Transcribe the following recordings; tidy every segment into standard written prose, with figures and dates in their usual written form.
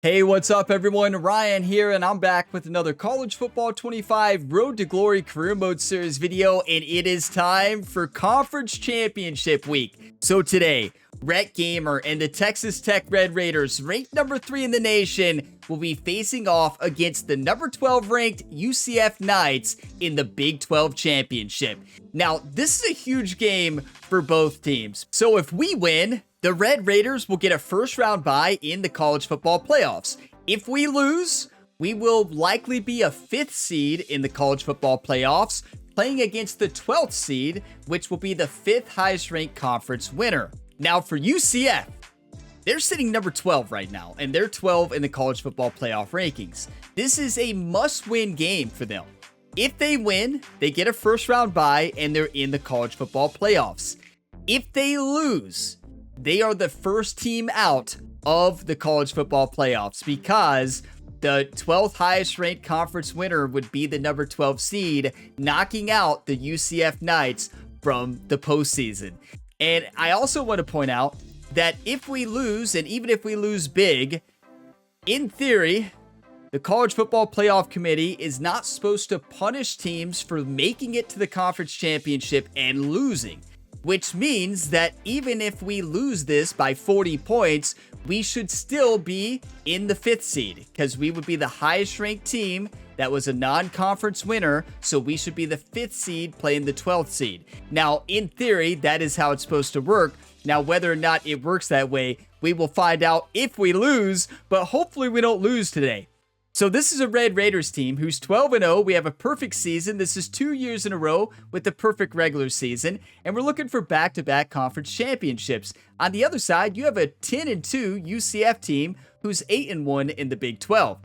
Hey, what's up everyone? Ryan here, and I'm back with another College Football 25 Road to Glory Career Mode Series video, and it is time for Conference Championship Week. So today, Rhett Gamer and the Texas Tech Red Raiders, ranked number 3 in the nation, will be facing off against the number 12 ranked UCF Knights in the Big 12 Championship. Now, this is a huge game for both teams. So if we win, the Red Raiders will get a first round bye in the college football playoffs. If we lose, we will likely be a 5th seed in the college football playoffs, playing against the 12th seed, which will be the 5th highest ranked conference winner. Now for UCF, they're sitting number 12 right now, and they're 12 in the college football playoff rankings. This is a must-win game for them. If they win, they get a first round bye and they're in the college football playoffs. If they lose, they are the first team out of the college football playoffs because the 12th highest ranked conference winner would be the number 12 seed, knocking out the UCF Knights from the postseason. And I also want to point out that if we lose, and even if we lose big, in theory, the College Football Playoff Committee is not supposed to punish teams for making it to the conference championship and losing. Which means that even if we lose this by 40 points, we should still be in the 5th seed because we would be the highest ranked team that was a non-conference winner, so we should be the 5th seed playing the 12th seed. Now, in theory, that is how it's supposed to work. Now, whether or not it works that way, we will find out if we lose, but hopefully we don't lose today. So this is a Red Raiders team who's 12-0. We have a perfect season. This is 2 years in a row with the perfect regular season, and we're looking for back-to-back conference championships. On the other side, you have a 10-2 UCF team who's 8-1 in the Big 12.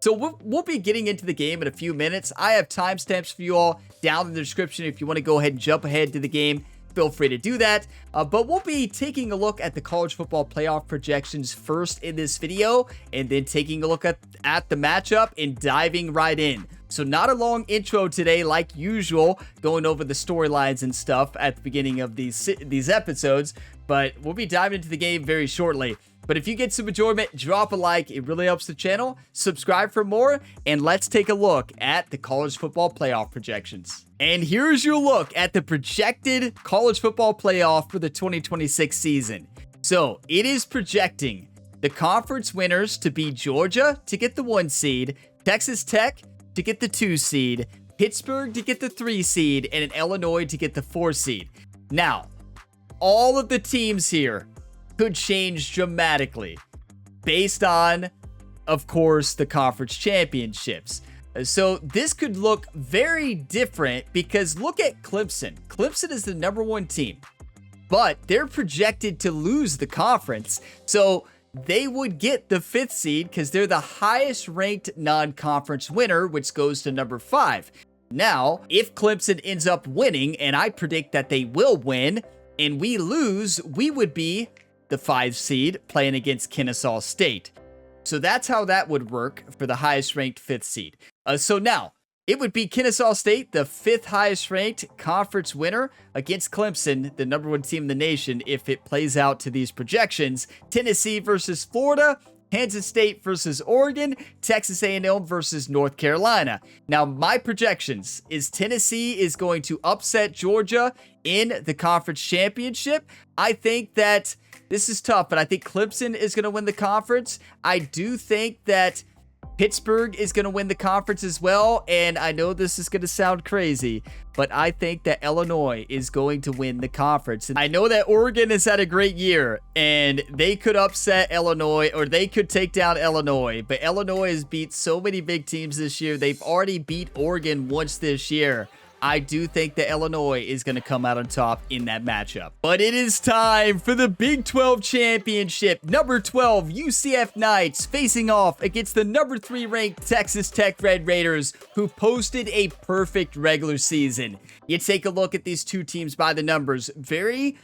So we'll be getting into the game in a few minutes. I have timestamps for you all down in the description if you want to go ahead and jump ahead to the game. Feel free to do that, but we'll be taking a look at the college football playoff projections first in this video, and then taking a look at the matchup and diving right in. So not a long intro today like usual, going over the storylines and stuff at the beginning of these episodes, but we'll be diving into the game very shortly. But if you get some enjoyment, drop a like. It really helps the channel. Subscribe for more, and let's take a look at the college football playoff projections. And here's your look at the projected college football playoff for the 2026 season. So it is projecting the conference winners to be Georgia to get the 1 seed, Texas Tech to get the 2 seed, Pittsburgh to get the 3 seed, and Illinois to get the 4 seed. Now, all of the teams here could change dramatically based on, of course, the conference championships. So this could look very different because look at Clemson. Clemson is the number 1 team, but they're projected to lose the conference. So they would get the 5th seed because they're the highest ranked non-conference winner, which goes to number 5. Now, if Clemson ends up winning, and I predict that they will win, and we lose, we would be the 5 seed playing against Kennesaw State. So that's how that would work for the highest ranked 5th seed. So now, it would be Kennesaw State, the 5th highest ranked conference winner against Clemson, the number 1 team in the nation, if it plays out to these projections. Tennessee versus Florida, Kansas State versus Oregon, Texas A&M versus North Carolina. Now, my projections is Tennessee is going to upset Georgia in the conference championship. I think that this is tough, but I think Clemson is going to win the conference. I do think that Pittsburgh is going to win the conference as well, and I know this is going to sound crazy, but I think that Illinois is going to win the conference. And I know that Oregon has had a great year, and they could upset Illinois, or they could take down Illinois, but Illinois has beat so many big teams this year. They've already beat Oregon once this year. I do think that Illinois is going to come out on top in that matchup. But it is time for the Big 12 Championship. Number 12 UCF Knights facing off against the number 3 ranked Texas Tech Red Raiders, who posted a perfect regular season. You take a look at these two teams by the numbers. Very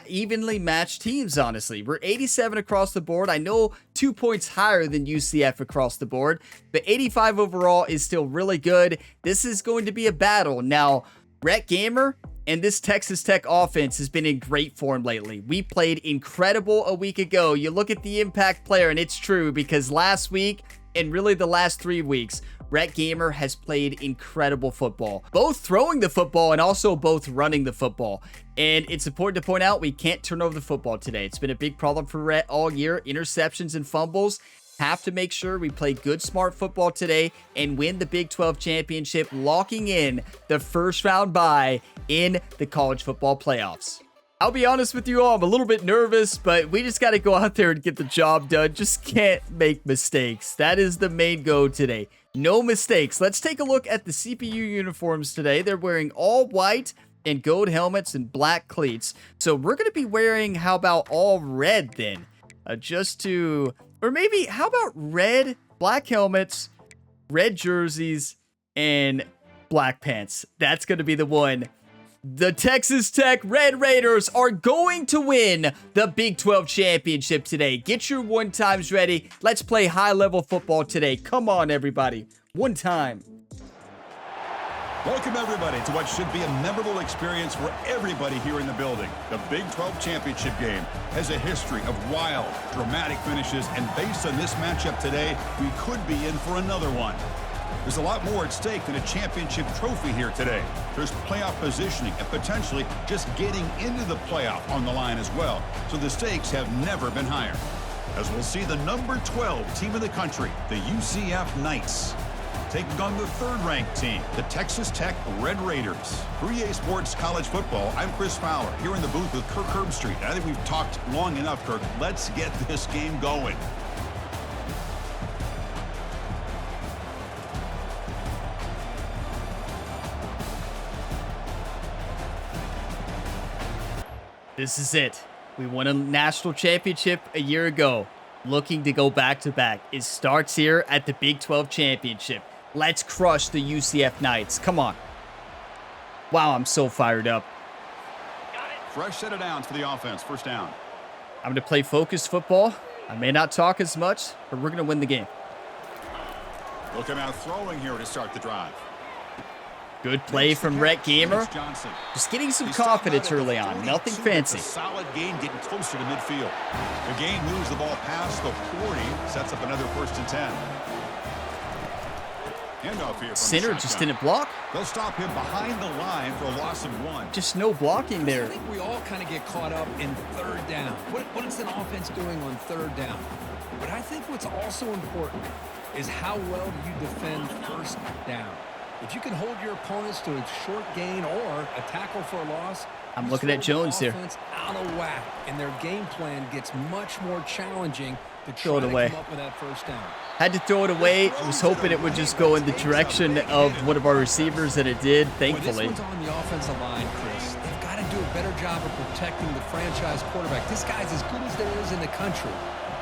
evenly matched teams, honestly. We're 87 across the board. I know 2 points higher than UCF across the board, but 85 overall is still really good. This is going to be a battle. Now, Rhett Gamer And this Texas Tech offense has been in great form lately. We played incredible a week ago. You look at the impact player, and it's true because last week, and really the last 3 weeks, Rhett Gamer has played incredible football, both throwing the football and also both running the football. And it's important to point out we can't turn over the football today. It's been a big problem for Rhett all year. Interceptions and fumbles. Have to make sure we play good, smart football today and win the Big 12 championship, locking in the first round bye in the college football playoffs. I'll be honest with you all, I'm a little bit nervous, but we just got to go out there and get the job done. Just can't make mistakes. That is the main goal today. No mistakes. Let's take a look at the CPU uniforms today. They're wearing all white and gold helmets and black cleats. So we're going to be wearing, how about all red then? Or maybe, how about red, black helmets, red jerseys, and black pants? That's going to be the one. The Texas Tech Red Raiders are going to win the Big 12 championship today. Get your one times ready. Let's play high-level football today. Come on, everybody. One time. Welcome, everybody, to what should be a memorable experience for everybody here in the building. The Big 12 championship game has a history of wild, dramatic finishes, and based on this matchup today, we could be in for another one. There's a lot more at stake than a championship trophy here today. There's playoff positioning and potentially just getting into the playoff on the line as well. So the stakes have never been higher. As we'll see the number 12 team in the country, the UCF Knights, taking on the third-ranked team, the Texas Tech Red Raiders. For EA Sports College Football, I'm Chris Fowler, here in the booth with Kirk Herbstreit. I think we've talked long enough, Kirk. Let's get this game going. This is it. We won a national championship a year ago. Looking to go back-to-back. It starts here at the Big 12 championship. Let's crush the UCF Knights. Come on. Wow, I'm so fired up. Fresh set of downs for the offense. First down. I'm going to play focused football. I may not talk as much, but we're going to win the game. Looking out throwing here to start the drive. Good play from Rhett Gamer. Just getting some confidence early on. Nothing fancy. Solid gain getting closer to midfield. The gain moves the ball past the 40. Sets up another 1st and 10. Handoff here. Center just didn't block. They'll stop him behind the line for a loss of 1. Just no blocking there. I think we all kind of get caught up in third down. What is an offense doing on third down? But I think what's also important is how well do you defend first down. If you can hold your opponents to a short gain or a tackle for a loss, I'm looking at Jones here. Out of whack, and their game plan gets much more challenging to throw it away. come up with that first down. Had to throw it away. Was hoping it would just go in the direction of one of our receivers, and it did, thankfully. This one's on the offensive line, Chris. They've got to do a better job of protecting the franchise quarterback. This guy's as good as there is in the country,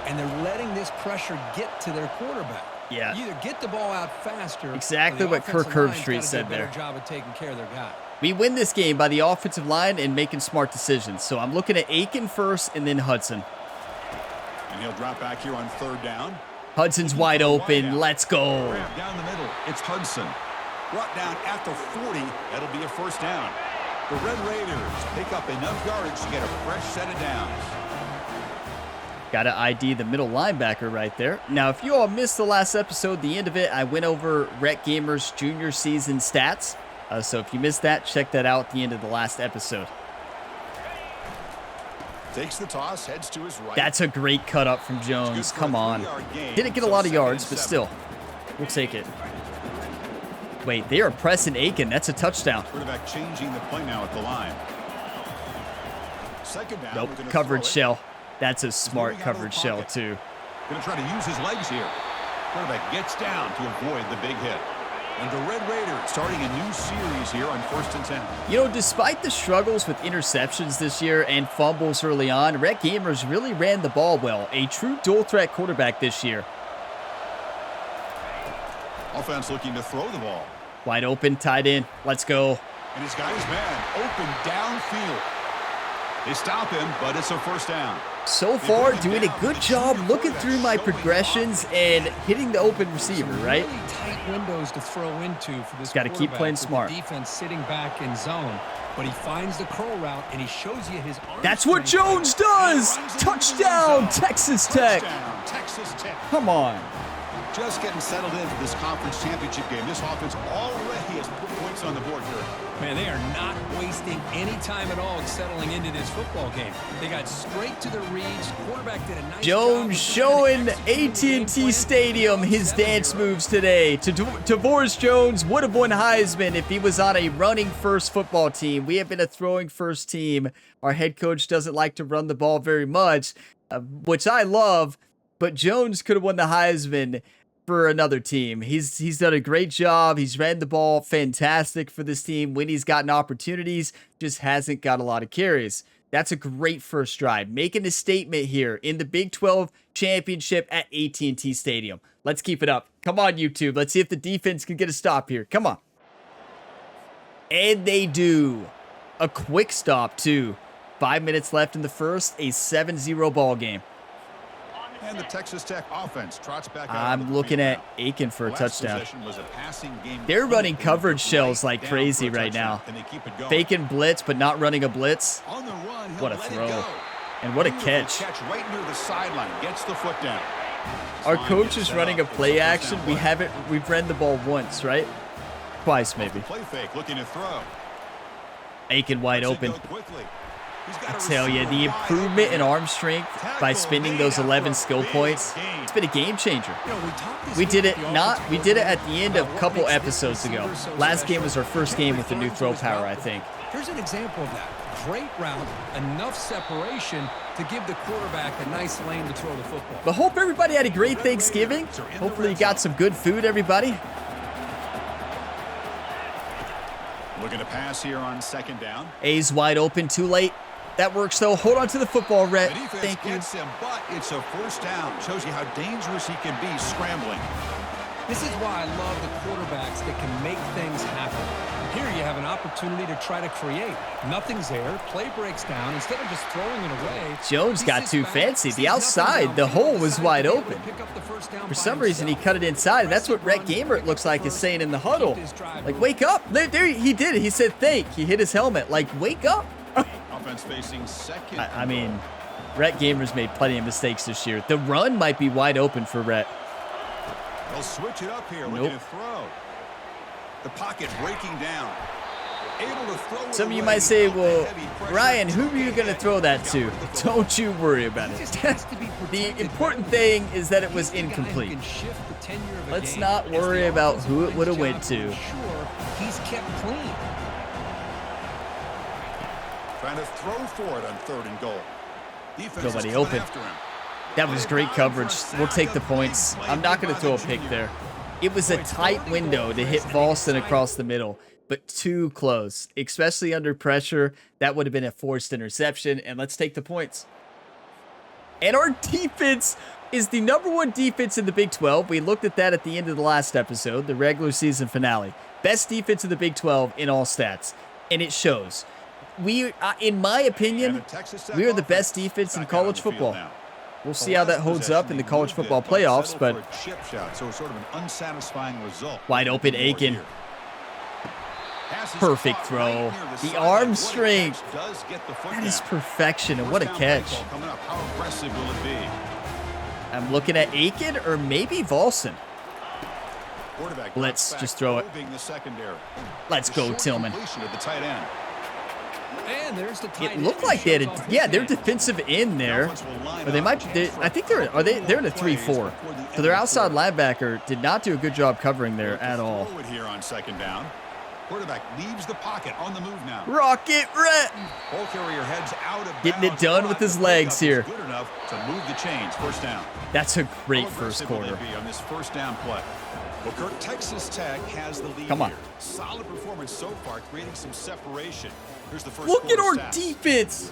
and they're letting this pressure get to their quarterback. Yeah. You either get the ball out faster. Exactly what Kirk Herbstreit said there. Job of taking care of their guy. We win this game by the offensive line and making smart decisions. So I'm looking at Aiken first and then Hudson. And he'll drop back here on third down. Hudson's wide open. Let's go. Down the middle. It's Hudson. Brought down at the 40. That'll be a first down. The Red Raiders pick up enough yardage to get a fresh set of downs. Got to ID the middle linebacker right there. Now, if you all missed the last episode, the end of it, I went over Rhett Gamer's junior season stats. So if you missed that, check that out at the end of the last episode. Takes the toss, heads to his right. That's a great cut up from Jones. Come on. Didn't get a lot of yards, but still. We'll take it. Wait, they are pressing Aiken. That's a touchdown. Quarterback changing the play now at the line. Second down. Nope, coverage shell. That's a smart coverage shell, too. Going to try to use his legs here. Quarterback gets down to avoid the big hit. And the Red Raiders starting a new series here on 1st and 10. You know, despite the struggles with interceptions this year and fumbles early on, Rhett Gamers really ran the ball well. A true dual-threat quarterback this year. Offense looking to throw the ball. Wide open, tight end. Let's go. And he's got his man open downfield. They stop him, but it's a first down. So far, doing a good job looking through my progressions and hitting the open receiver, right? Really tight windows to throw into for this. Got to keep playing smart. Defense sitting back in zone, but he finds the curl route and he shows you his arm. That's what Jones does. Touchdown, Texas Tech. Touchdown, Texas Tech. Come on. Just getting settled into this conference championship game. This offense already has put points on the board here. Man, they are not wasting any time at all settling into this football game. They got straight to the reads. Quarterback did a nice Jones job showing AT&T Stadium his dance moves today. Tavoris Jones would have won Heisman if he was on a running first football team. We have been a throwing first team. Our head coach doesn't like to run the ball very much, which I love, but Jones could have won the Heisman for another team. He's done a great job. He's ran the ball fantastic for this team when he's gotten opportunities, just hasn't got a lot of carries. That's a great first drive. Making a statement here in the Big 12 championship at AT&T Stadium. Let's keep it up. Come on, YouTube. Let's see if the defense can get a stop here. Come on. And they do. A quick stop, too. 5 minutes left in the first, a 7-0 ball game. And the Texas Tech offense trots back out. I'm looking at Aiken for a touchdown. They're running coverage shells like crazy right now. Faking blitz, but not running a blitz. What a throw. And what a catch. Right near the sideline, gets the foot down. Our coach is running a play action. We've ran the ball once, right? Twice, maybe. Play fake, looking to throw. Aiken wide open. I tell you, the improvement in arm strength by spending those 11 skill points, it's been a game changer. We did it at the end of a couple episodes ago. Last game was our first game with the new throw power, I think. Here's an example of that. Great route, enough separation to give the quarterback a nice lane to throw the football. But hope everybody had a great Thanksgiving. Hopefully you got some good food, everybody. Looking to pass here on second down. A's wide open, too late. That works, though. Hold on to the football, Rhett. Thank you. Him, but it's a first down. Shows you how dangerous he can be scrambling. This is why I love the quarterbacks that can make things happen. Here you have an opportunity to try to create. Nothing's there. Play breaks down. Instead of just throwing it away, Jones got too fancy. The outside, the hole was wide open. For some reason, he cut it inside, and that's what Rhett Gamert looks like is saying in the huddle. Like, wake up. There, he did it. He said, thank. He hit his helmet. Like, wake up. Facing second. I mean, Rhett Gamer's made plenty of mistakes this year. The run might be wide open for Rhett. They'll switch it up here. Looking to throw. The pocket breaking down. Able to throw. Some of you might say, well, Ryan, who are you going to throw that to? Don't you worry about it. The important thing is that it was incomplete. Let's not worry about who it would have went to. He's kept clean. Trying to throw for it on third and goal. Nobody open. That was great coverage. We'll take the points. I'm not going to throw a pick there. It was a tight window to hit Volston across the middle, but too close, especially under pressure. That would have been a forced interception, and let's take the points. And our defense is the #1 defense in the Big 12. We looked at that at the end of the last episode, the regular season finale. Best defense in the Big 12 in all stats, and it shows. We, in my opinion, we are the best defense in college football. We'll see how that holds up in the college football playoffs, but wide open Aiken. Perfect throw. The arm strength. That is perfection, and what a catch. I'm looking at Aiken or maybe Volson. Let's just throw it. Let's go, Tillman. It looked like they had their defensive end there. Or they might, I think they're in a 3-4. So their outside linebacker did not do a good job covering there at all. Here on second down. Quarterback leaves the pocket on the move now. Rocket Rhett. Ball carrier heads out of getting it done with his legs here. Good enough to move the chains. First down. That's a great first quarter. On this first down play. Well, Kirk, Texas Tech has the lead. Come on. Here. Solid performance so far, creating some separation. Here's the first. Look at our stats. defense.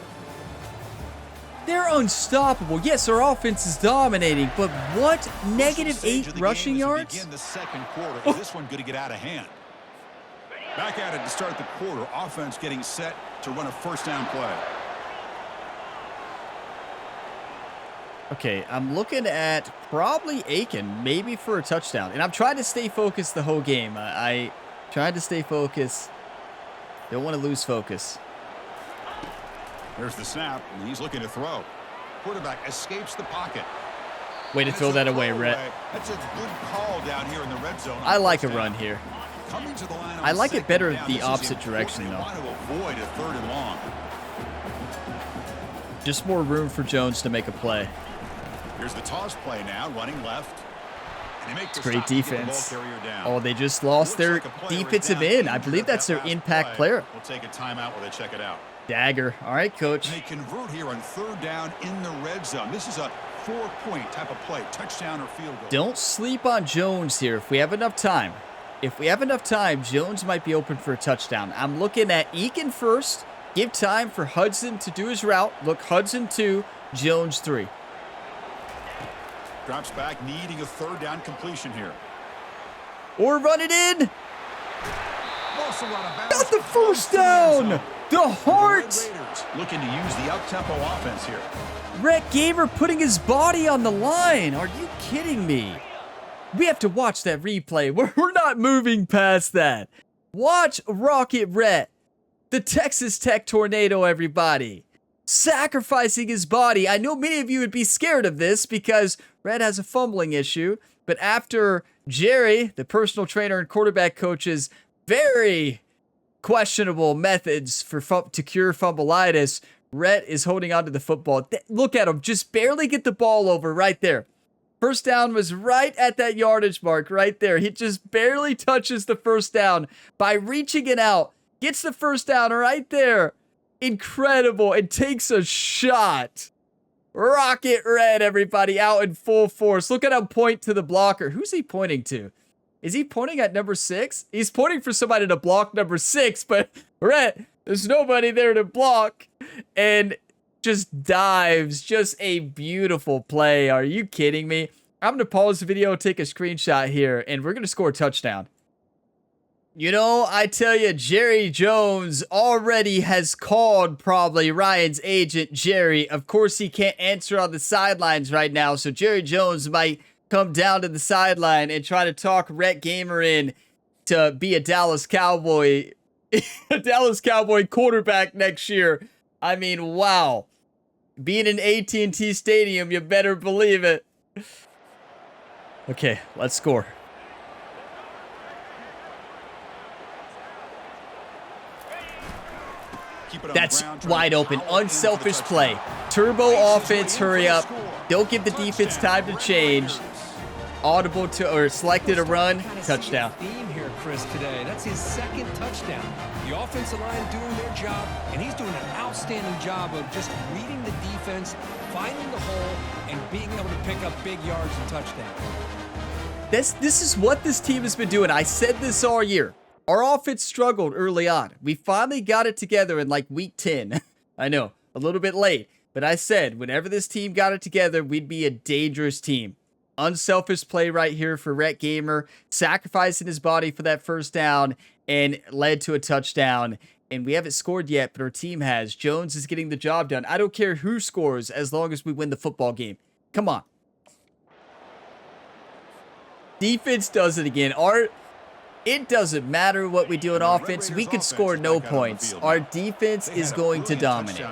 They're unstoppable. Yes, our offense is dominating, but what? -8 rushing yards? Begin the second quarter. Is this one going to get out of hand? Back at it to start the quarter. Offense getting set to run a first down play. Okay, I'm looking at probably Aiken, maybe for a touchdown. And I'm trying to stay focused the whole game. I tried to stay focused. Don't want to lose focus. There's the snap, and he's looking to throw. Quarterback escapes the pocket. Way to throw that away, Rhett. That's a good call down here in the red zone. I like a run here. Coming to the line I like it better down, the opposite direction, though. Want to avoid a 3rd and long. Just more room for Jones to make a play. Here's the toss play now, running left. And they make the Great stop to get the defense. ball carrier down. Oh, they just lost their defensive end. I believe that's their impact player. We'll take a timeout while they check it out. Dagger. All right, coach. They convert here on 3rd down in the red zone. This is a 4-point type of play, touchdown or field goal. Don't sleep on Jones here if we have enough time. If we have enough time, Jones might be open for a touchdown. I'm looking at Eakin first. Give time for Hudson to do his route. Look, Hudson 2, Jones 3. Drops back, needing a 3rd down completion here. Or run it in. Also out of bounds. Got the first down. The heart. Looking to use the up-tempo offense here. Rhett Gamer putting his body on the line. Are you kidding me? We have to watch that replay. We're not moving past that. Watch Rocket Rhett, the Texas Tech Tornado, everybody. Sacrificing his body. I know many of you would be scared of this because Rhett has a fumbling issue. But after Jerry, the personal trainer and quarterback coach's very questionable methods to cure fumbleitis, Rhett is holding onto the football. Look at him. Just barely get the ball over right there. First down was right at that yardage mark right there. He just barely touches the first down by reaching it out. Gets the first down right there. Incredible. It takes a shot. Rocket Red, everybody, out in full force. Look at him point to the blocker. Who's he pointing to? Is he pointing at number 6? He's pointing for somebody to block number 6, but Red, there's nobody there to block. And just dives. Just a beautiful play. Are you kidding me? I'm going to pause the video, take a screenshot here, and we're going to score a touchdown. You know, I tell you, Jerry Jones already has called probably Ryan's agent, Jerry. Of course, he can't answer on the sidelines right now, so Jerry Jones might come down to the sideline and try to talk Rhett Gamer in to be a Dallas Cowboy, a Dallas Cowboy quarterback next year. I mean, wow. Being in AT&T Stadium, you better believe it. Okay, let's score. That's wide open. Unselfish play. Turbo offense, hurry up. Don't give the defense time to change. Audible to or selected a run, touchdown. Theme here, Chris, today. That's his 2nd touchdown. The offensive line doing their job, and he's doing an outstanding job of just reading the defense, finding the hole, and being able to pick up big yards and touchdowns. This is what this team has been doing. I said this all year. Our offense struggled early on. We finally got it together in like week 10. I know, a little bit late. But I said, whenever this team got it together, we'd be a dangerous team. Unselfish play right here for Rhett Gamer, sacrificing his body for that first down and led to a touchdown. And we haven't scored yet, but our team has. Jones is getting the job done. I don't care who scores as long as we win the football game. Come on. Defense does it again. It doesn't matter what we do on offense. We could score no points. Our defense is going to dominate.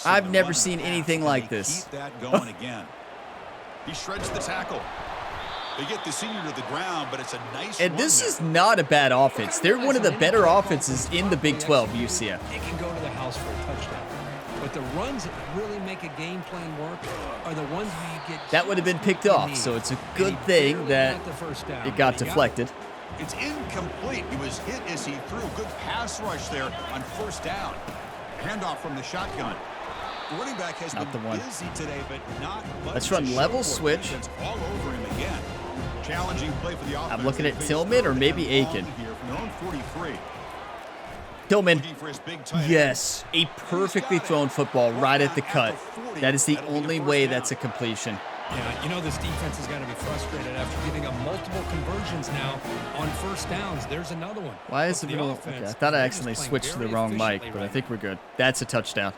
I've never seen anything like this. Keep that going again. He shreds the tackle. They get the senior to the ground, but it's a nice And this is not a bad offense. They're one of the better offenses in the Big 12, UCF. They can go to the house for a touchdown. But the runs that really make a game plan work are the ones where you get... That would have been picked off, so it's a good thing that it got deflected. It's incomplete. He was hit as he threw. Good pass rush there on first down. Handoff from the shotgun. The running back has been busy today, but not much. Let's run level switch. All over him again. Challenging play for the offense. I'm looking at Tillman or maybe Aiken. Tillman. Yes, a perfectly thrown football right at the cut. That is the only way that's a completion. Yeah, you know this defense is going to be frustrated after giving up multiple conversions now on first downs. There's another one. Why is it? Okay, I thought I accidentally switched to the wrong mic, but I think we're good. That's a touchdown.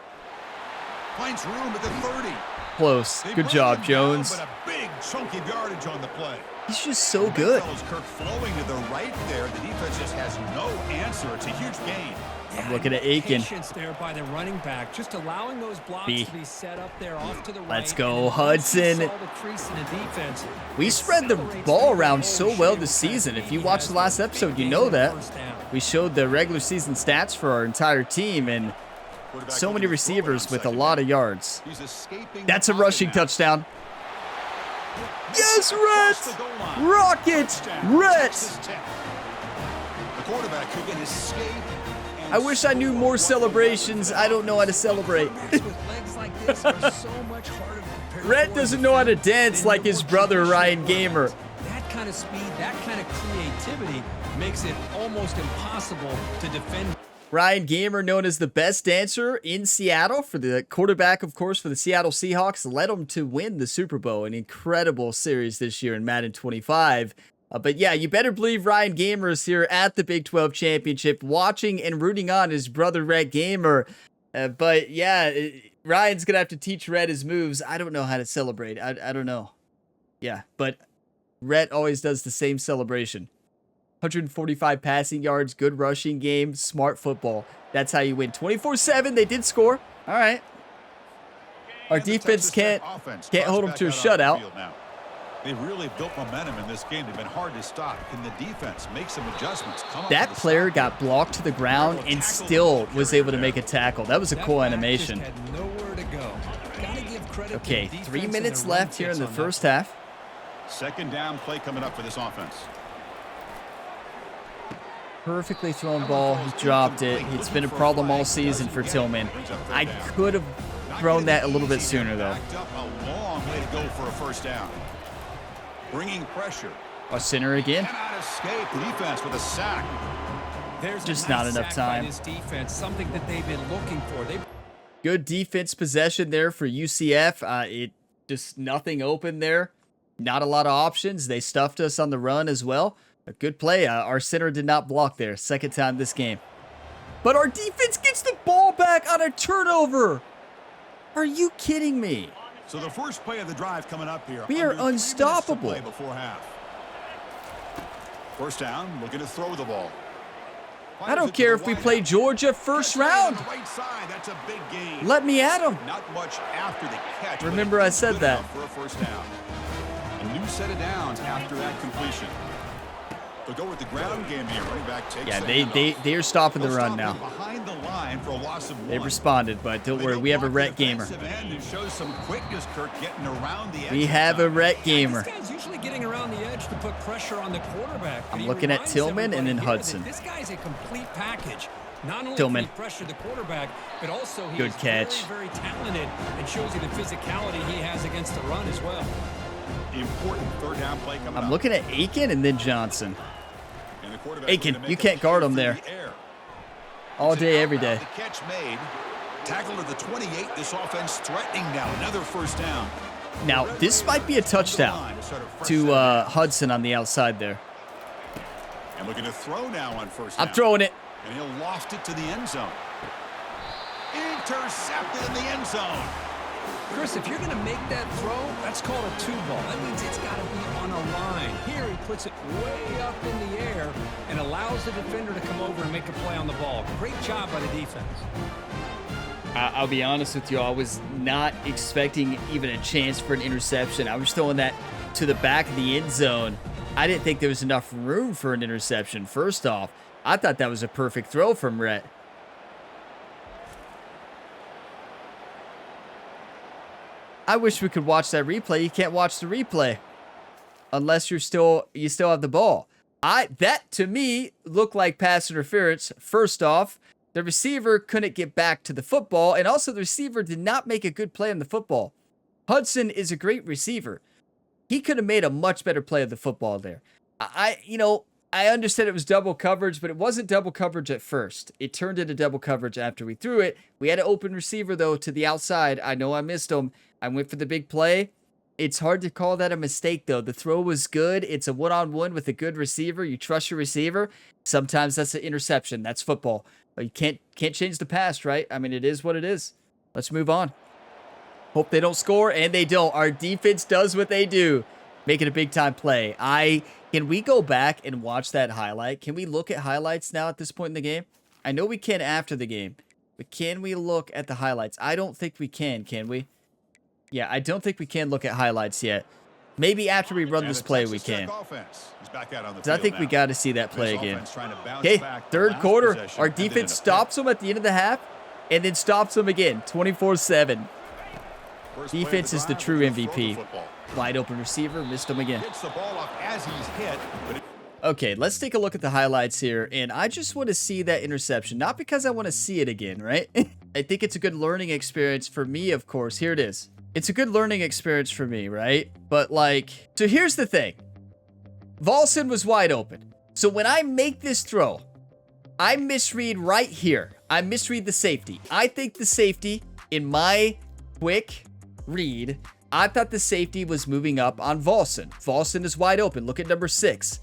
Finds room at the 30. Close. They Good bring job, him Jones. down, but a big chunk of yardage on the play. He's just so good. Kirk flowing to the right there. The defense just has no answer. It's a huge gain. I'm looking at Aiken. Patience there by the running back, just allowing those blocks to be set up there off to the right. Let's go, Hudson. Saw the crease in the defense. We spread the ball around so well this season. If you watched the last episode, you know that. We showed the regular season stats for our entire team, and so many receivers with a lot of yards. That's a rushing touchdown. Yes, Rhett! Rocket! Rhett! The quarterback who can escape. I wish I knew more celebrations. I don't know how to celebrate. Rhett doesn't know how to dance like his brother Ryan Gamer. That kind of speed, that kind of creativity makes it almost impossible to defend. Ryan Gamer, known as the best dancer in Seattle, for the quarterback, of course, for the Seattle Seahawks, led them to win the Super Bowl. An incredible series this year in Madden 25. But yeah, you better believe Ryan Gamer is here at the Big 12 Championship, watching and rooting on his brother Rhett Gamer. But yeah, Ryan's going to have to teach Rhett his moves. I don't know how to celebrate. I don't know. Yeah, but Rhett always does the same celebration. 145 passing yards, good rushing game, smart football. That's how you win. 24-7, they did score. All right. Our defense can't hold them to a shutout. They've really built momentum in this game. They've been hard to stop. Can the defense make some adjustments? That player got blocked to the ground and still was able to make a tackle. That was a cool animation. Okay, 3 minutes left here in the first half. Second down play coming up for this offense. Perfectly thrown ball. He dropped it. It's been a problem all season for Tillman. I could have thrown that a little bit sooner, though. A long way to go for a first down. Bringing pressure. Our center again. Cannot escape. Defense with a sack. There's just not enough time. This defense, something that they've been looking for. Good defense possession there for UCF. It just nothing open there. Not a lot of options. They stuffed us on the run as well. A good play. Our center did not block there. Second time this game. But our defense gets the ball back on a turnover. Are you kidding me? So the first play of the drive coming up here. We are unstoppable. Before half. First down, looking to throw the ball. I don't care if we play Georgia first round. Right side, that's a big gain. Let me at him. Not much after the catch. Remember I said that. For a first down. A new set of downs after that completion. They'll go with the ground game here. Running back takes They're stopping the run now. Behind the line for a loss of 1. They responded, but don't worry, we have a Rhett Gamer. We have a Rhett Gamer. This guy's usually getting around the edge to put pressure on the quarterback. I'm looking at Tillman and then Hudson. This guy's a complete package. Not only Tillman. can he pressure the quarterback, but also he's good catch. Very, very talented and shows you the physicality he has against the run as well. Important third down play coming I'm looking at Aiken and then Johnson. Aiken, you can't guard him there. All day, every day. The catch made. Tackle at the 28. This offense threatening now. Another first down. Now, this might be a touchdown to Hudson on the outside there. And looking to throw now on first down. I'm throwing it. And he'll loft it to the end zone. Intercepted in the end zone. Chris, if you're going to make that throw, that's called a two ball. That means it's got to be on a line. Here he puts it way up in the air and allows the defender to come over and make a play on the ball. Great job by the defense. I'll be honest with you. I was not expecting even a chance for an interception. I was throwing that to the back of the end zone. I didn't think there was enough room for an interception. First off, I thought that was a perfect throw from Rhett. I wish we could watch that replay. You can't watch the replay unless you still have the ball. That to me looked like pass interference. First off, the receiver couldn't get back to the football, and also the receiver did not make a good play on the football. Hudson is a great receiver. He could have made a much better play of the football there. I understand it was double coverage, but it wasn't double coverage at first. It turned into double coverage after we threw it. We had an open receiver, though, to the outside. I know I missed him. I went for the big play. It's hard to call that a mistake, though. The throw was good. It's a one-on-one with a good receiver. You trust your receiver. Sometimes that's an interception. That's football. You can't change the past, right? I mean, it is what it is. Let's move on. Hope they don't score, and they don't. Our defense does what they do, making a big-time play. Can we go back and watch that highlight? Can we look at highlights now at this point in the game? I know we can after the game, but can we look at the highlights? I don't think we can we? Yeah, I don't think we can look at highlights yet. Maybe after we run this play, we can. Because I think we got to see that play again. Okay, third quarter. Our defense stops them at the end of the half and then stops them again, 24-7. Defense is the true MVP. Wide open receiver, missed him again. Okay, let's take a look at the highlights here, and I just want to see that interception. Not because I want to see it again, right? I think it's a good learning experience for me, of course. Here it is. It's a good learning experience for me, right? But like, so here's the thing. Volson was wide open. So when I make this throw, I misread right here. I misread the safety. I think the safety, in my quick read, I thought the safety was moving up on Volson. Volson is wide open. Look at number 6.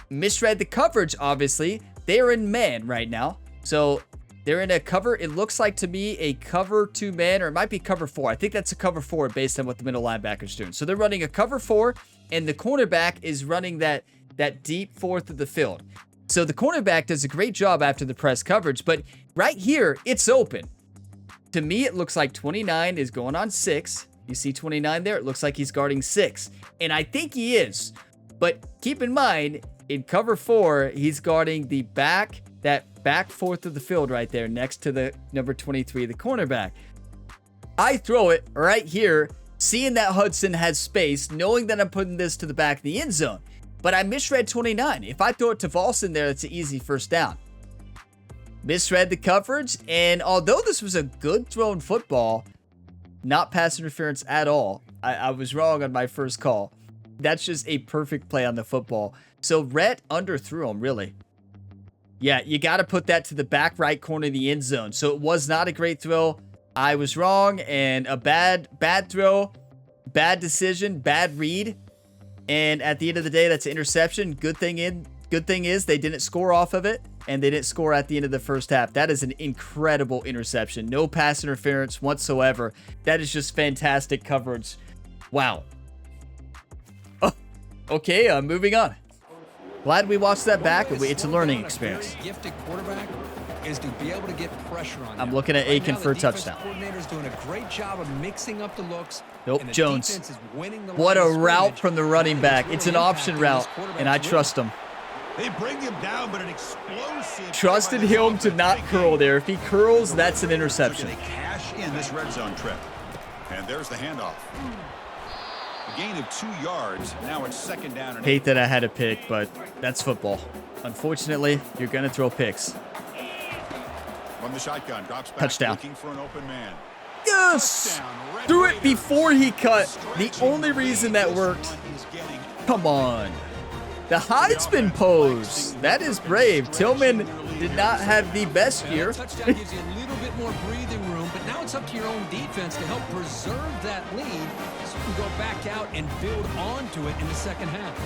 Misread the coverage, obviously. They are in man right now. So they're in a cover. It looks like to me a cover 2 man, or it might be cover 4. I think that's a cover 4 based on what the middle linebacker's doing. So they're running a cover 4, and the cornerback is running that deep fourth of the field. So the cornerback does a great job after the press coverage, but right here, it's open. To me, it looks like 29 is going on 6. You see 29 there? It looks like he's guarding 6. And I think he is. But keep in mind, in cover 4, he's guarding the back, that back fourth of the field right there next to the number 23, the cornerback. I throw it right here, seeing that Hudson has space, knowing that I'm putting this to the back of the end zone. But I misread 29. If I throw it to Volson there, it's an easy first down. Misread the coverage, and although this was a good thrown football, not pass interference at all. I was wrong on my first call. That's just a perfect play on the football. So Rhett underthrew him, really. Yeah, you got to put that to the back right corner of the end zone. So it was not a great throw. I was wrong, and a bad throw, bad decision, bad read. And at the end of the day, that's an interception. Good thing is they didn't score off of it, and they didn't score at the end of the first half. That is an incredible interception. No pass interference whatsoever. That is just fantastic coverage. Wow. Oh, okay, moving on. Glad we watched that back. It's a learning experience. Gifted quarterback is to be able to get pressure on. I'm looking at Aiken for a touchdown. Coordinator's doing a great job of mixing up the looks. Nope, Jones. What a route from the running back. It's an option route, and I trust him. They bring him down, but an explosive. Trusted him to not curl there. If he curls, that's an interception. They cash in this red zone trip. And there's the handoff. A gain of 2 yards. Now it's second down. And hate that I had a pick, but that's football. Unfortunately, you're going to throw picks. From the shotgun, drops back, touchdown. Looking for an open man. Yes! Threw it before he cut. The only reason that worked. Come on. The Heisman pose. That is brave. Tillman did not have the best year. Touchdown gives you a little bit more breathing room, but now it's up to your own defense to help preserve that lead so you can go back out and build onto it in the second half.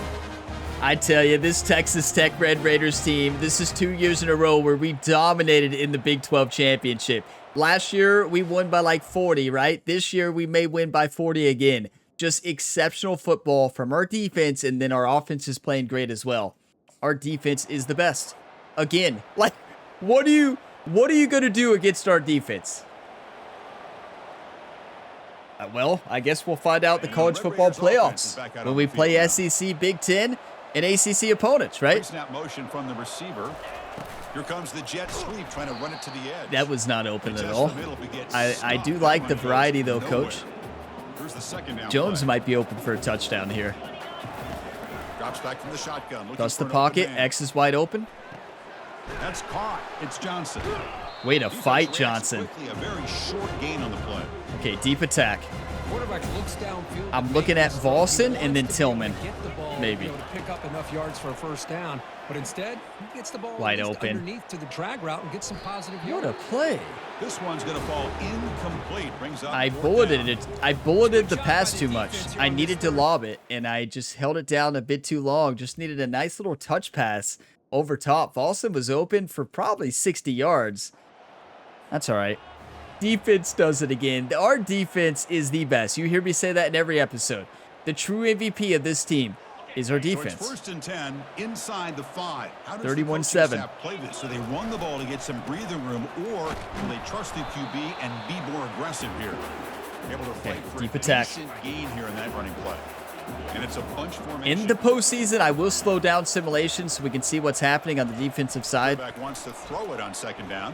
I tell you, this Texas Tech Red Raiders team, this is 2 years in a row where we dominated in the Big 12 championship. Last year, we won by like 40, right? This year, we may win by 40 again. Just exceptional football from our defense, and then our offense is playing great as well. Our defense is the best. Again, like, what are you going to do against our defense? Well, I guess we'll find out the college football playoffs when we play SEC, Big Ten, and ACC opponents, right? Snap motion from the receiver. Here comes the jet sweep, trying to run it to the edge. That was not open at all. I do like the variety, though, Coach. Jones might be open for a touchdown here. Drops back from the shotgun. Across the pocket. X is wide open. That's caught. It's Johnson. Way to fight, Johnson. A very short gain on the play. Okay, deep attack. I'm looking at Volson and then Tillman. Maybe. Pick up enough yards for a first down, but instead he gets the ball wide open underneath to the drag route and get some positive yards. What a play! This one's going to fall incomplete. Brings up I bulleted it. I bulleted the pass too much. I needed to lob it, and I just held it down a bit too long. Just needed a nice little touch pass over top. Volson was open for probably 60 yards. That's all right. Defense does it again. Our defense is the best. You hear me say that in every episode. The true MVP of this team is our defense. So it's 1st and 10 inside the 5. How does 31-7. the staff play this? So they run the ball to get some breathing room, or will they trust the QB and be more aggressive here? Able to fight for deep a attack. decent gain here in that running play. And it's a bunch formation. In the postseason, I will slow down simulations so we can see what's happening on the defensive side. Quarterback wants to throw it on 2nd down.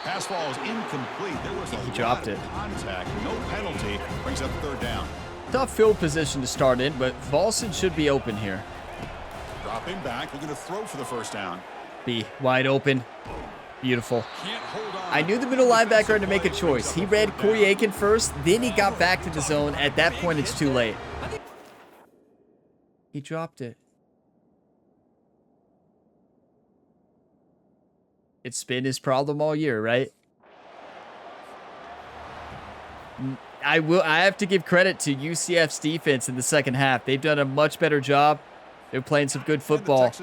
Pass ball is incomplete. There was He dropped it. Contact, no penalty. Brings up 3rd down. Tough field position to start in, but Volson should be open here. Dropping back, looking to throw for the 1st down. Be wide open. Beautiful. Can't hold on. I knew the middle linebacker had to make a choice. He read Corey Aiken first, then he got back to the zone. At that point, it's too late. He dropped it. It's been his problem all year, right? I have to give credit to UCF's defense in the second half. They've done a much better job. They're playing some good football,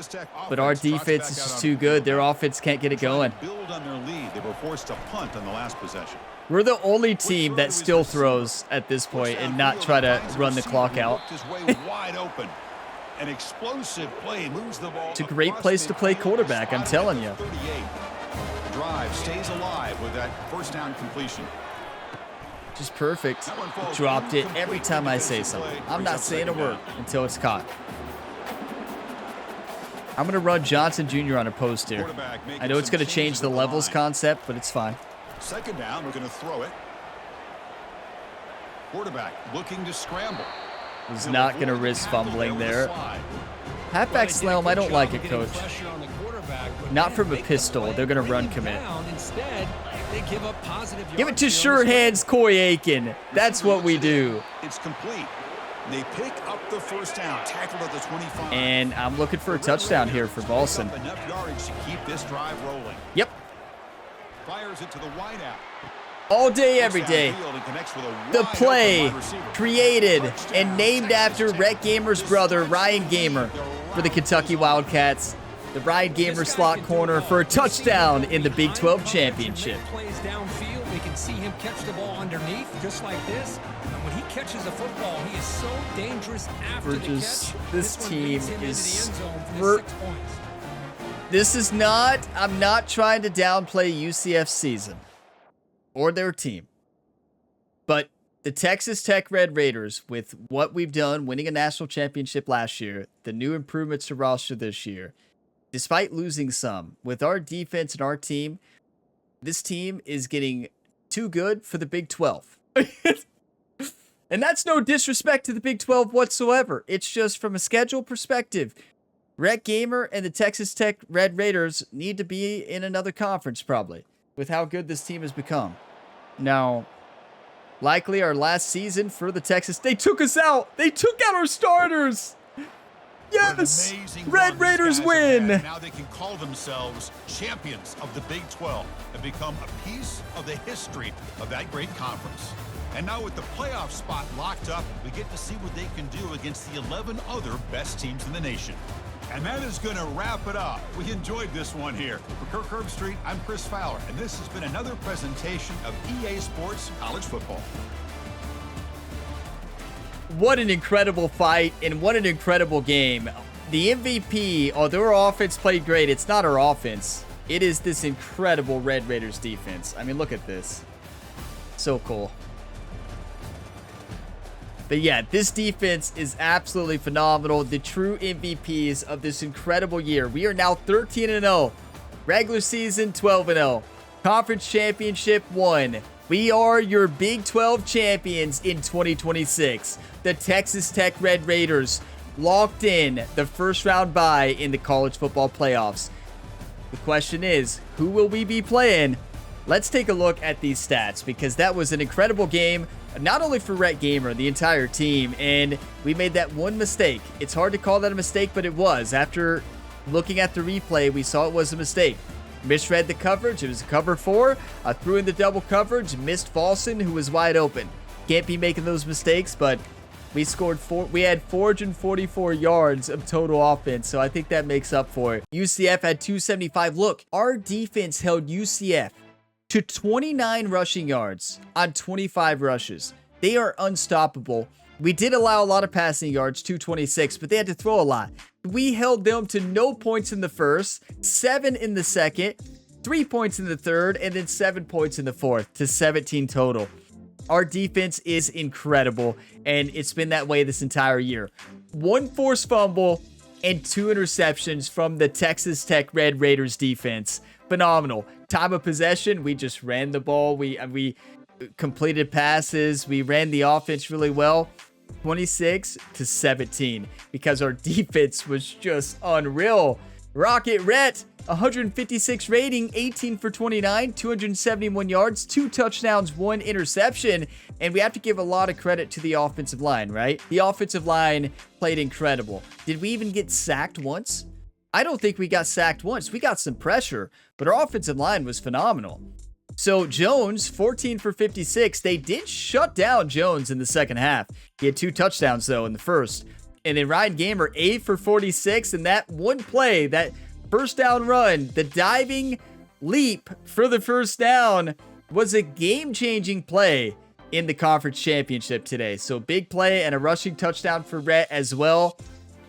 but our defense is just too good. Their offense can't get it going. Build on their lead. They were forced to punt on the last possession. We're the only team that still throws at this point and not try to run the clock out. Wide open. An explosive play moves the ball. It's a great place to play quarterback, I'm telling you. Drive stays alive with that 1st down completion. Just perfect. Dropped it every time I say something. I'm not saying a word until it's caught. I'm going to run Johnson Jr. on a post here. I know it's going to change the levels concept, but it's fine. 2nd down, we're going to throw it. Quarterback looking to scramble. He's not going to risk fumbling there. Halfback slam, I don't like it, coach. Not from a pistol. They're going to run commit. Give it to sure hands, Corey Aiken. That's what we do. It's complete. They pick up the 1st down, tackled at the 25. And I'm looking for a touchdown here for Volson. Enough yardage to keep this drive rolling. Yep. Fires it to the wideout. All day, every day. The play created and named after Rhett Gamer's brother, Ryan Gamer, for the Kentucky Wildcats. The Ryan Gamer slot corner for a touchdown in the Big 12 championship. Plays downfield, we can see him catch the ball underneath, just like this. And when he catches the football, he is so dangerous after the catch. This team is is... This is not... I'm not trying to downplay UCF's season or their team. But the Texas Tech Red Raiders, with what we've done, winning a national championship last year, the new improvements to roster this year, despite losing some, with our defense and our team, this team is getting too good for the Big 12. And that's no disrespect to the Big 12 whatsoever. It's just from a schedule perspective. Rhett Gamer and the Texas Tech Red Raiders need to be in another conference probably, with how good this team has become. Now, likely our last season for the Texas, they took us out. They took out our starters. Yes! Red Raiders win! Now they can call themselves champions of the Big 12 and become a piece of the history of that great conference. And now with the playoff spot locked up, we get to see what they can do against the 11 other best teams in the nation. And that is going to wrap it up. We enjoyed this one here. For Kirk Herbstreit, I'm Chris Fowler, and this has been another presentation of EA Sports College Football. What an incredible fight and what an incredible game. The MVP, although our offense played great, it's not our offense. It is this incredible Red Raiders defense. I mean, look at this. So cool. But yeah, this defense is absolutely phenomenal. The true MVPs of this incredible year. We are now 13-0. Regular season 12-0. Conference championship 1. We are your Big 12 champions in 2026. The Texas Tech Red Raiders locked in the first round bye in the college football playoffs. The question is, who will we be playing? Let's take a look at these stats because that was an incredible game, not only for Rhett Gamer, the entire team, and we made that one mistake. It's hard to call that a mistake, but it was. After looking at the replay, we saw it was a mistake. Misread the coverage. It was a cover 4. I threw in the double coverage, missed Volson, who was wide open. Can't be making those mistakes, but we scored we had 444 yards of total offense, so I think that makes up for it. UCF had 275. Look, our defense held UCF to 29 rushing yards on 25 rushes. They are unstoppable. We did allow a lot of passing yards, 226, but they had to throw a lot. We held them to no points in the first, 7 in the second, 3 points in the third, and then 7 points in the fourth, to 17 total. Our defense is incredible, and it's been that way this entire year. 1 forced fumble and 2 interceptions from the Texas Tech Red Raiders defense. Phenomenal. Time of possession, we just ran the ball. We completed passes. We ran the offense really well. 26-17, because our defense was just unreal. Rocket Rhett, 156 rating, 18 for 29, 271 yards, 2 touchdowns, 1 interception. And we have to give a lot of credit to the offensive line, right? The offensive line played incredible. Did we even get sacked once? I don't think we got sacked once. We got some pressure, but our offensive line was phenomenal. So Jones, 14 for 56. They did shut down Jones in the second half. He had 2 touchdowns, though, in the first. And then Ryan Gamer, 8 for 46. And that one play, that first down run, the diving leap for the first down, was a game-changing play in the conference championship today. So big play and a rushing touchdown for Rhett as well.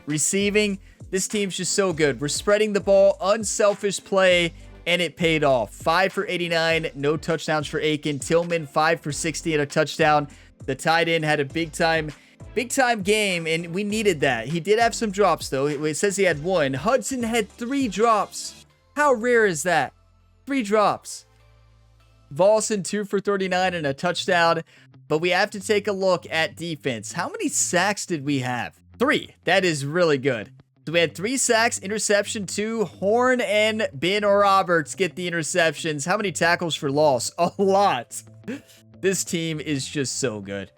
Receiving, this team's just so good. We're spreading the ball, unselfish play, and it paid off. 5 for 89, no touchdowns for Aiken. Tillman, 5 for 60 and a touchdown. The tight end had a big time game, and we needed that. He did have some drops, though. It says he had 1. Hudson had 3 drops. How rare is that? 3 drops. Volson, 2 for 39 and a touchdown. But we have to take a look at defense. How many sacks did we have? 3. That is really good. So we had 3 sacks, interception 2. Horn and Ben Roberts get the interceptions. How many tackles for loss? A lot. This team is just so good.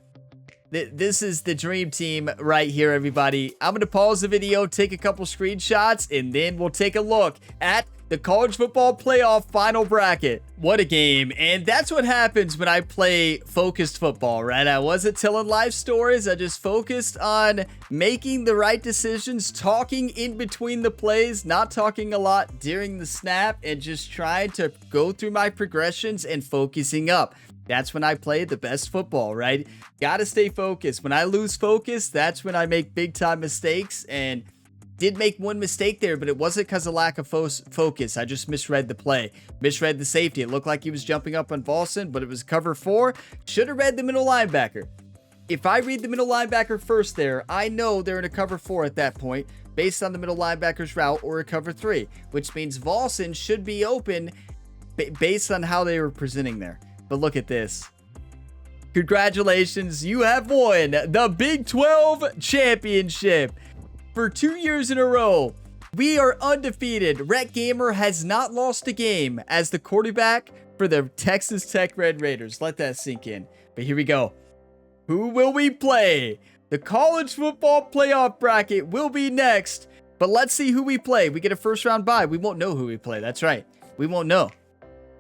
This is the dream team right here, everybody. I'm going to pause the video, take a couple screenshots, and then we'll take a look at the college football playoff final bracket. What a game. And that's what happens when I play focused football, right? I wasn't telling life stories. I just focused on making the right decisions, talking in between the plays, not talking a lot during the snap, and just trying to go through my progressions and focusing up. That's when I play the best football, right? Gotta stay focused. When I lose focus, that's when I make big time mistakes, and did make 1 mistake there, but it wasn't because of lack of focus. I just misread the play, misread the safety. It looked like he was jumping up on Volson, but it was cover 4. Should have read the middle linebacker. If I read the middle linebacker first there, I know they're in a cover 4 at that point, based on the middle linebacker's route, or a cover 3, which means Volson should be open based on how they were presenting there. But look at this. Congratulations, you have won the Big 12 championship. For 2 years in a row, we are undefeated. Rhett Gamer has not lost a game as the quarterback for the Texas Tech Red Raiders. Let that sink in. But here we go. Who will we play? The college football playoff bracket will be next. But let's see who we play. We get a first round bye. We won't know who we play. That's right. We won't know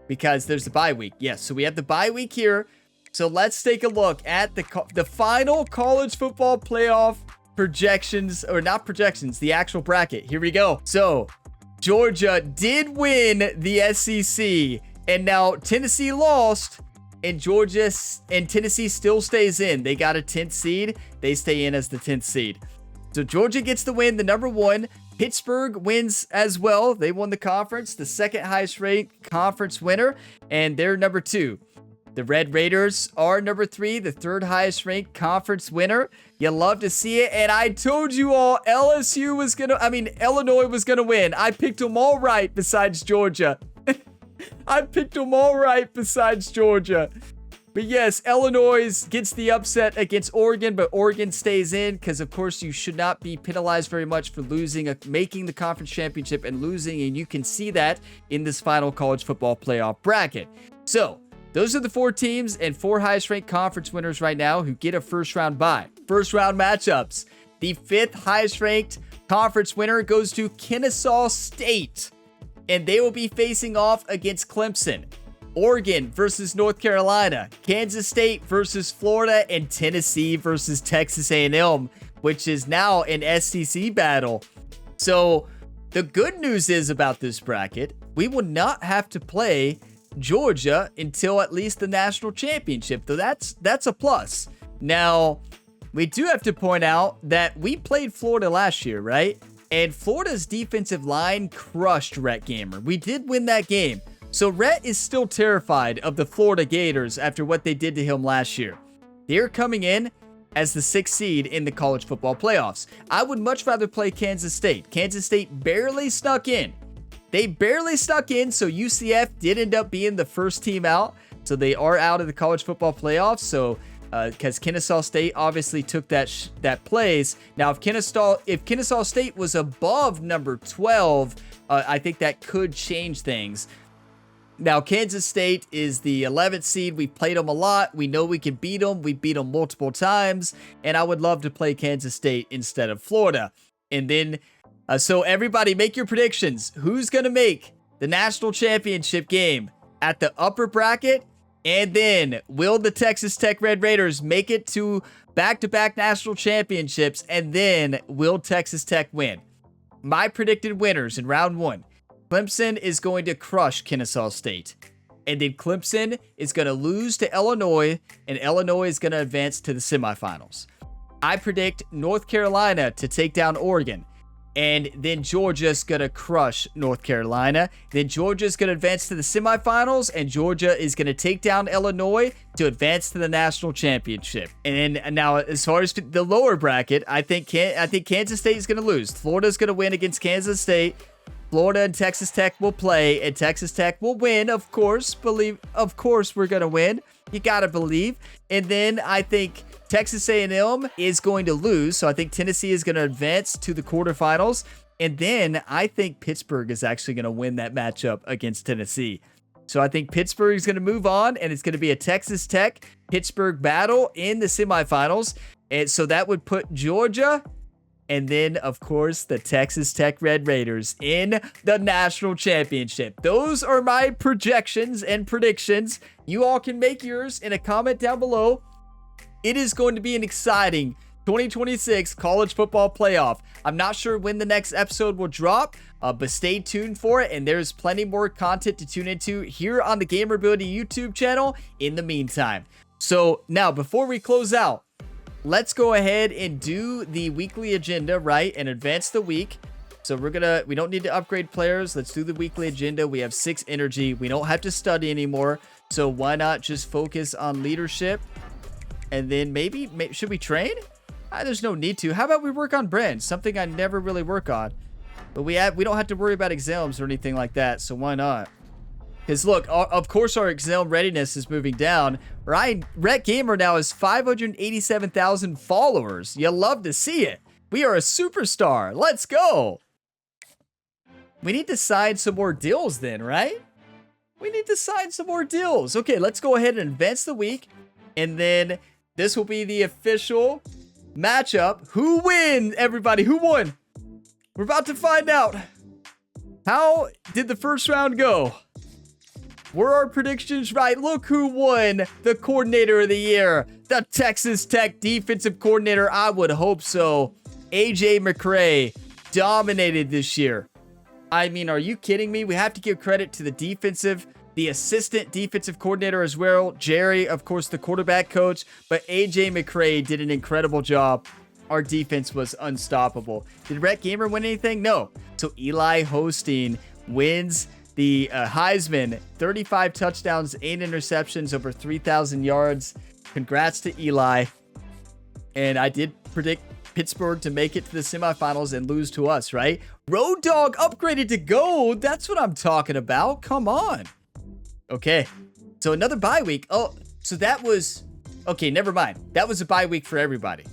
because there's the bye week. Yes, so we have the bye week here. So let's take a look at the final college football playoff projections, or not projections, the actual bracket. Here we go. So Georgia did win the SEC, and now Tennessee lost, and Georgia and Tennessee still stays in. They got a 10th seed. They stay in as the 10th seed. So Georgia gets the win, the number 1. Pittsburgh wins as well. They won the conference, the second highest ranked conference winner, and they're number 2. The Red Raiders are number 3, the 3rd highest ranked conference winner. You love to see it. And I told you all Illinois was going to win. I picked them all right besides Georgia. I picked them all right besides Georgia. But yes, Illinois gets the upset against Oregon, but Oregon stays in because, of course, you should not be penalized very much for making the conference championship and losing. And you can see that in this final college football playoff bracket. So those are the 4 teams and 4 highest ranked conference winners right now who get a first round bye. First round matchups. The 5th highest ranked conference winner goes to Kennesaw State, and they will be facing off against Clemson. Oregon versus North Carolina, Kansas State versus Florida, and Tennessee versus Texas A&M, which is now an SEC battle. So the good news is about this bracket, we will not have to play Georgia until at least the national championship. So that's a plus. Now, we do have to point out that we played Florida last year, right? And Florida's defensive line crushed Rhett Gamer. We did win that game. So Rhett is still terrified of the Florida Gators after what they did to him last year. They're coming in as the 6th seed in the college football playoffs. I would much rather play Kansas State. Kansas State barely snuck in. They barely stuck in, so UCF did end up being the first team out. So they are out of the college football playoffs. So because Kennesaw State obviously took that place. Now, if Kennesaw State was above number 12, I think that could change things. Now, Kansas State is the 11th seed. We played them a lot. We know we can beat them. We beat them multiple times. And I would love to play Kansas State instead of Florida. And then, so everybody make your predictions. Who's going to make the national championship game at the upper bracket? And then, will the Texas Tech Red Raiders make it to back-to-back national championships? And then, will Texas Tech win? My predicted winners in round 1. Clemson is going to crush Kennesaw State. And then Clemson is going to lose to Illinois, and Illinois is going to advance to the semifinals. I predict North Carolina to take down Oregon. And then Georgia's going to crush North Carolina. Then Georgia's going to advance to the semifinals, and Georgia is going to take down Illinois to advance to the national championship. And then now, as far as the lower bracket, I think Kansas State is going to lose. Florida's going to win against Kansas State. Florida and Texas Tech will play, and Texas Tech will win, of course. Of course we're going to win. You got to believe. And then I think Texas A&M is going to lose, so I think Tennessee is going to advance to the quarterfinals. And then I think Pittsburgh is actually going to win that matchup against Tennessee. So I think Pittsburgh is going to move on, and it's going to be a Texas Tech-Pittsburgh battle in the semifinals. And so that would put Georgia and then, of course, the Texas Tech Red Raiders in the national championship. Those are my projections and predictions. You all can make yours in a comment down below. It is going to be an exciting 2026 college football playoff. I'm not sure when the next episode will drop, but stay tuned for it. And there's plenty more content to tune into here on the Gamerability YouTube channel in the meantime. So now, before we close out, let's go ahead and do the weekly agenda, right? And advance the week. So we don't need to upgrade players. Let's do the weekly agenda. We have 6 energy. We don't have to study anymore. So why not just focus on leadership? And then maybe should we train? There's no need to. How about we work on brands? Something I never really work on. But we don't have to worry about exams or anything like that. So why not? Because look, of course our exam readiness is moving down. Rhett Gamer now has 587,000 followers. You love to see it. We are a superstar. Let's go. We need to sign some more deals then, right? We need to sign some more deals. Okay, let's go ahead and advance the week. And then this will be the official matchup. Who wins, everybody? Who won? We're about to find out. How did the first round go? Were our predictions right? Look who won the coordinator of the year. The Texas Tech defensive coordinator. I would hope so. AJ McCray dominated this year. I mean, are you kidding me? We have to give credit to the assistant defensive coordinator as well. Jerry, of course, the quarterback coach. But AJ McCray did an incredible job. Our defense was unstoppable. Did Rhett Gamer win anything? No. So Eli Hosteen wins the Heisman, 35 touchdowns, 8 interceptions, over 3,000 yards. Congrats to Eli. And I did predict Pittsburgh to make it to the semifinals and lose to us, right? Road Dogg upgraded to gold. That's what I'm talking about. Come on. Okay. So another bye week. Oh, so that was... Okay, never mind. That was a bye week for everybody.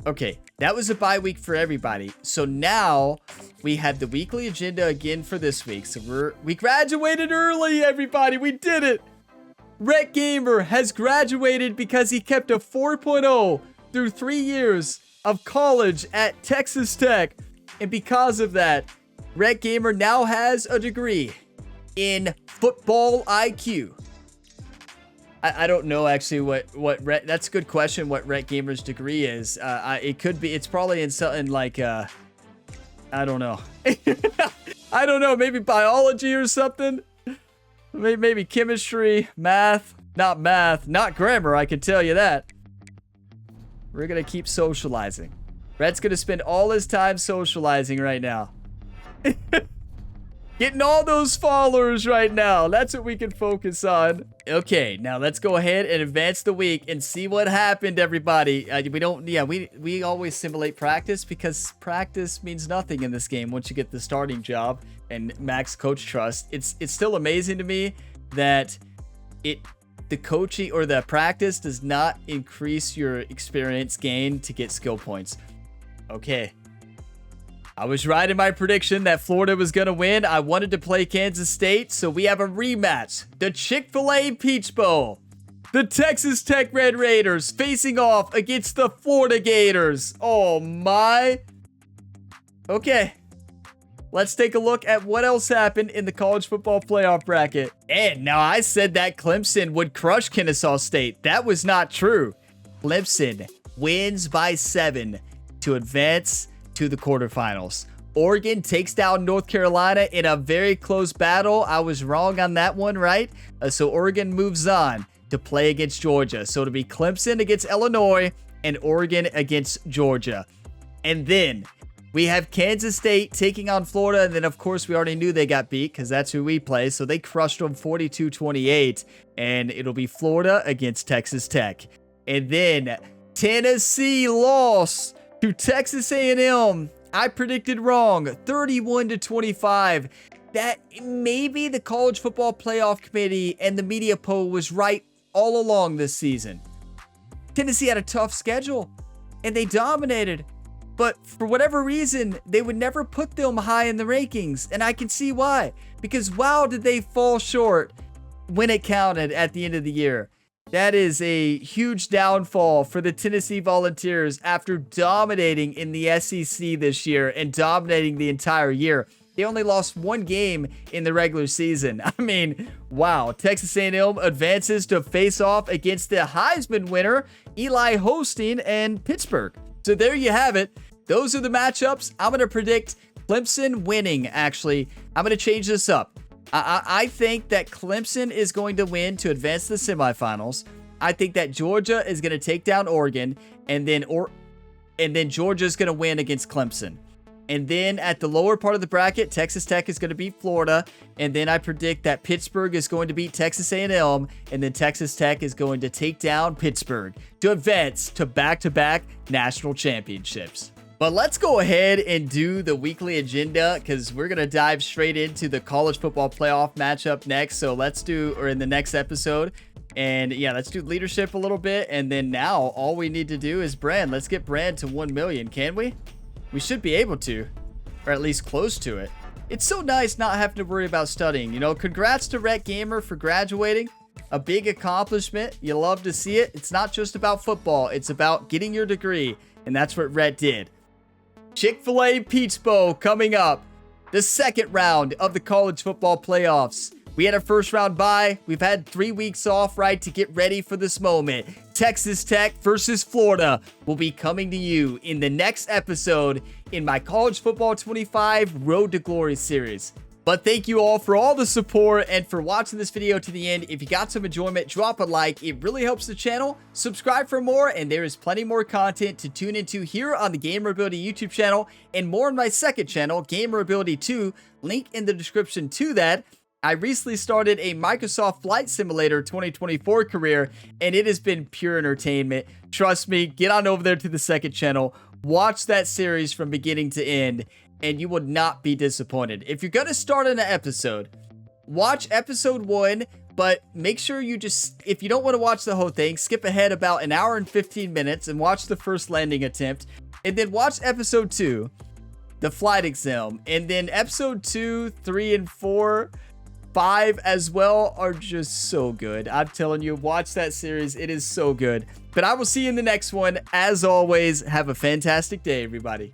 Okay, that was a bye week for everybody. So now we have the weekly agenda again for this week. So we graduated early, everybody. We did it. Rhett Gamer has graduated because he kept a 4.0 through 3 years of college at Texas Tech. And because of that, Rhett Gamer now has a degree in football IQ. I don't know actually what Rhett, that's a good question, what Rhett Gamer's degree is. It could be, it's probably in something like, I don't know. I don't know, maybe biology or something. Maybe chemistry, math, not grammar, I can tell you that. We're going to keep socializing. Rhett's going to spend all his time socializing right now. Getting all those followers right now. That's what we can focus on. Okay, now let's go ahead and advance the week and see what happened, everybody. We always simulate practice because practice means nothing in this game once you get the starting job and max coach trust. It's still amazing to me that the coaching or the practice does not increase your experience gain to get skill points. Okay. I was right in my prediction that Florida was going to win. I wanted to play Kansas State, so we have a rematch. The Chick-fil-A Peach Bowl. The Texas Tech Red Raiders facing off against the Florida Gators. Oh my. Okay. Let's take a look at what else happened in the college football playoff bracket. And now I said that Clemson would crush Kennesaw State. That was not true. Clemson wins by 7 to advance to the quarterfinals. Oregon takes down North Carolina in a very close battle. I was wrong on that one, right? So Oregon moves on to play against Georgia. So it'll be Clemson against Illinois and Oregon against Georgia. And then we have Kansas State taking on Florida. And then, of course, we already knew they got beat because that's who we play. So they crushed them 42-28. And it'll be Florida against Texas Tech. And then Tennessee lost to Texas A&M. I predicted wrong, 31-25. That maybe the College Football Playoff Committee and the media poll was right all along this season. Tennessee had a tough schedule, and they dominated. But for whatever reason, they would never put them high in the rankings, and I can see why. Because wow, did they fall short when it counted at the end of the year. That is a huge downfall for the Tennessee Volunteers after dominating in the SEC this year and dominating the entire year. They only lost one game in the regular season. I mean, wow. Texas A&M advances to face off against the Heisman winner, Eli Hosteen, and Pittsburgh. So there you have it. Those are the matchups. I'm going to predict Clemson winning, actually. I'm going to change this up. I think that Clemson is going to win to advance to the semifinals. I think that Georgia is going to take down Oregon, and then Georgia is going to win against Clemson. And then at the lower part of the bracket, Texas Tech is going to beat Florida, and then I predict that Pittsburgh is going to beat Texas A&M, and then Texas Tech is going to take down Pittsburgh to advance to back-to-back national championships. But let's go ahead and do the weekly agenda because we're going to dive straight into the college football playoff matchup next. So let's do, or in the next episode. And yeah, let's do leadership a little bit. And then now all we need to do is brand. Let's get brand to 1 million. Can we? We should be able to, or at least close to it. It's so nice not having to worry about studying. You know, congrats to Rhett Gamer for graduating. A big accomplishment. You love to see it. It's not just about football. It's about getting your degree. And that's what Rhett did. Chick-fil-A Peach Bowl coming up. The second round of the college football playoffs. We had a first round bye. We've had 3 weeks off, right, to get ready for this moment. Texas Tech versus Florida will be coming to you in the next episode in my College Football 25 Road to Glory series. But thank you all for all the support and for watching this video to the end. If you got some enjoyment, drop a like. It really helps the channel. Subscribe for more, and there is plenty more content to tune into here on the Gamer Ability YouTube channel and more on my second channel, Gamer Ability 2. Link in the description to that. I recently started a Microsoft Flight Simulator 2024 career, and it has been pure entertainment. Trust me, get on over there to the second channel. Watch that series from beginning to end, and you would not be disappointed. If you're going to start an episode, watch episode 1, but make sure you just, if you don't want to watch the whole thing, skip ahead about an hour and 15 minutes and watch the first landing attempt, and then watch episode 2, the flight exam, and then episode 2, 3, and 4, 5 as well are just so good. I'm telling you, watch that series. It is so good. But I will see you in the next one. As always, have a fantastic day, everybody.